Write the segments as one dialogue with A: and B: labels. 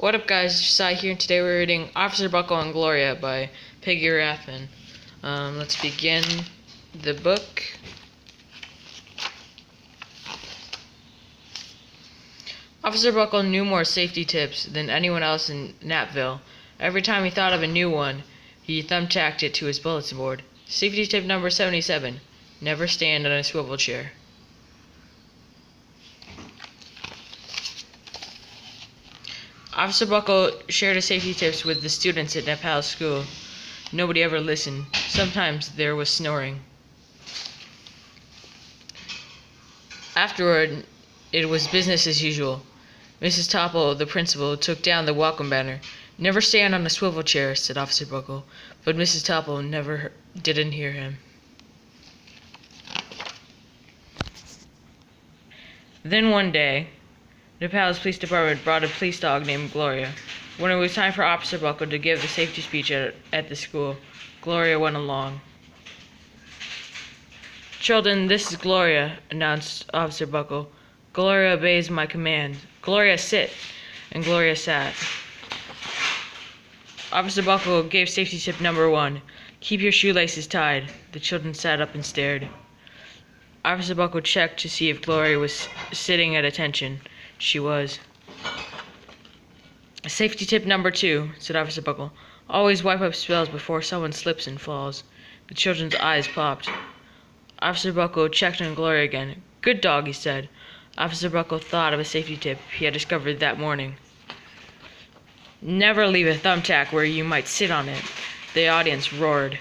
A: What up, guys? Josiah here, and today we're reading Officer Buckle and Gloria by Peggy Rathmann. Let's begin the book. Officer Buckle knew more safety tips than anyone else in Napville. Every time he thought of a new one, he thumbtacked it to his bulletin board. Safety tip number 77: never stand on a swivel chair. Officer Buckle shared his safety tips with the students at Nepal's school. Nobody ever listened. Sometimes there was snoring. Afterward, it was business as usual. Mrs. Topple, the principal, took down the welcome banner. "Never stand on a swivel chair," said Officer Buckle, but Mrs. Topple didn't hear him. Then one day, Nepal's police department brought a police dog named Gloria. When it was time for Officer Buckle to give the safety speech at the school, Gloria went along. "Children, this is Gloria," announced Officer Buckle. "Gloria obeys my command. Gloria, sit." And Gloria sat. Officer Buckle gave safety tip number 1: keep your shoelaces tied. The children sat up and stared. Officer Buckle checked to see if Gloria was sitting at attention. She was. "Safety tip number 2, said Officer Buckle. "Always wipe up spills before someone slips and falls." The children's eyes popped. Officer Buckle checked on Gloria again. "Good dog," he said. Officer Buckle thought of a safety tip he had discovered that morning. "Never leave a thumbtack where you might sit on it." The audience roared.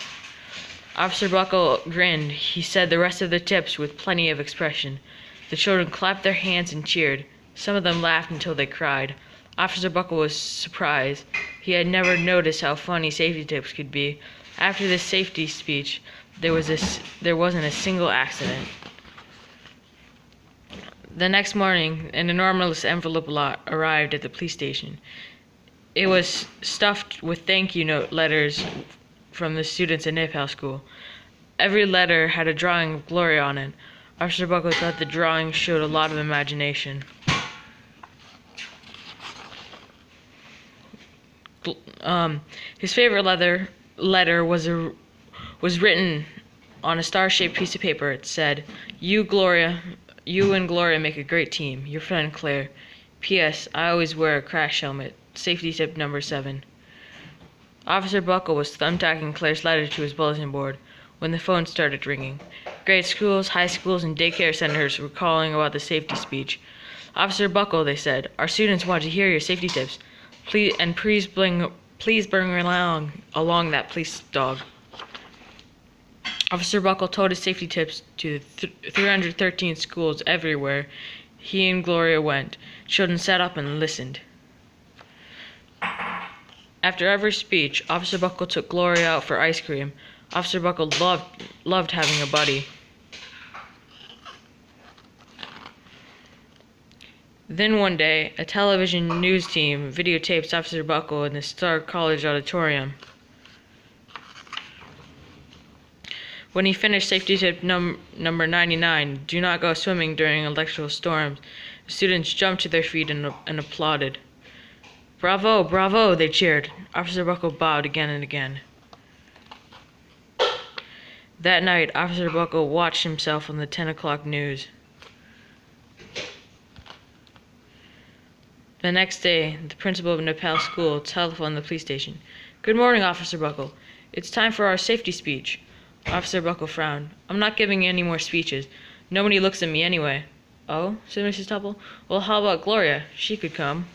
A: Officer Buckle grinned. He said the rest of the tips with plenty of expression. The children clapped their hands and cheered. Some of them laughed until they cried. Officer Buckle was surprised. He had never noticed how funny safety tips could be. After this safety speech, there wasn't a single accident. The next morning, an enormous envelope lot arrived at the police station. It was stuffed with thank you note letters from the students at Nepal school. Every letter had a drawing of Gloria on it. Officer Buckle thought the drawing showed a lot of imagination. His favorite letter was written on a star-shaped piece of paper. It said, you and Gloria make a great team. Your friend Claire. P.S. I always wear a crash helmet. Safety tip number 7. Officer Buckle was thumbtacking Claire's letter to his bulletin board when the phone started ringing. Grade schools, high schools, and daycare centers were calling about the safety speech. "Officer Buckle," they said, "our students want to hear your safety tips. Please bring along that police dog." Officer Buckle told his safety tips to 313 schools everywhere he and Gloria went. Children sat up and listened. After every speech, Officer Buckle took Gloria out for ice cream. Officer Buckle loved having a buddy. Then one day, a television news team videotaped Officer Buckle in the Star College auditorium. When he finished safety tip number 99, do not go swimming during electrical storms, the students jumped to their feet and applauded. "Bravo, bravo," they cheered. Officer Buckle bowed again and again. That night, Officer Buckle watched himself on the 10 o'clock news. The next day, the principal of Nepal school telephoned the police station. "Good morning, Officer Buckle. It's time for our safety speech." Officer Buckle frowned. "I'm not giving any more speeches. Nobody looks at me anyway." "Oh?" said Mrs. Topple. "Well, how about Gloria? She could come."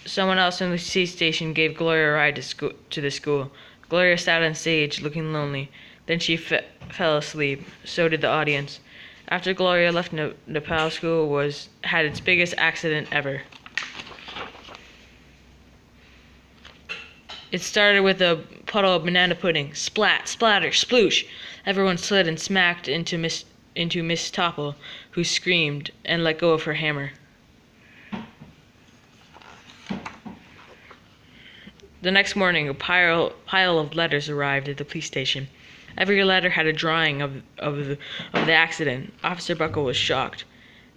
A: Someone else in the police station gave Gloria a ride to the school. Gloria sat on stage, looking lonely. Then she fell asleep. So did the audience. After Gloria left, Nepal school had its biggest accident ever. It started with a puddle of banana pudding. Splat, splatter, sploosh. Everyone slid and smacked into Miss Topple, who screamed and let go of her hammer. The next morning, a pile of letters arrived at the police station. Every letter had a drawing of the accident. Officer Buckle was shocked.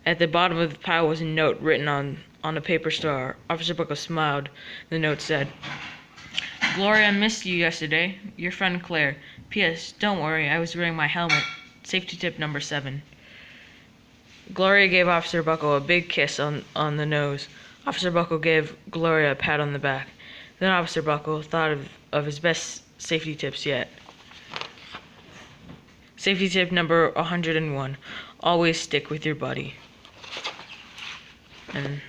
A: At the bottom of the pile was a note written on on a paper star. Officer Buckle smiled. The note said, Gloria missed you yesterday. Your friend Claire. P.S. Don't worry, I was wearing my helmet. Safety tip number 7. Gloria gave Officer Buckle a big kiss on the nose. Officer Buckle gave Gloria a pat on the back. Then Officer Buckle thought of his best safety tips yet. Safety tip number 101. Always stick with your buddy. And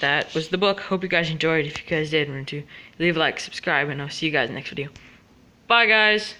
A: that was the book. Hope you guys enjoyed. If you guys did, remember to leave a like, subscribe, and I'll see you guys in the next video. Bye, guys.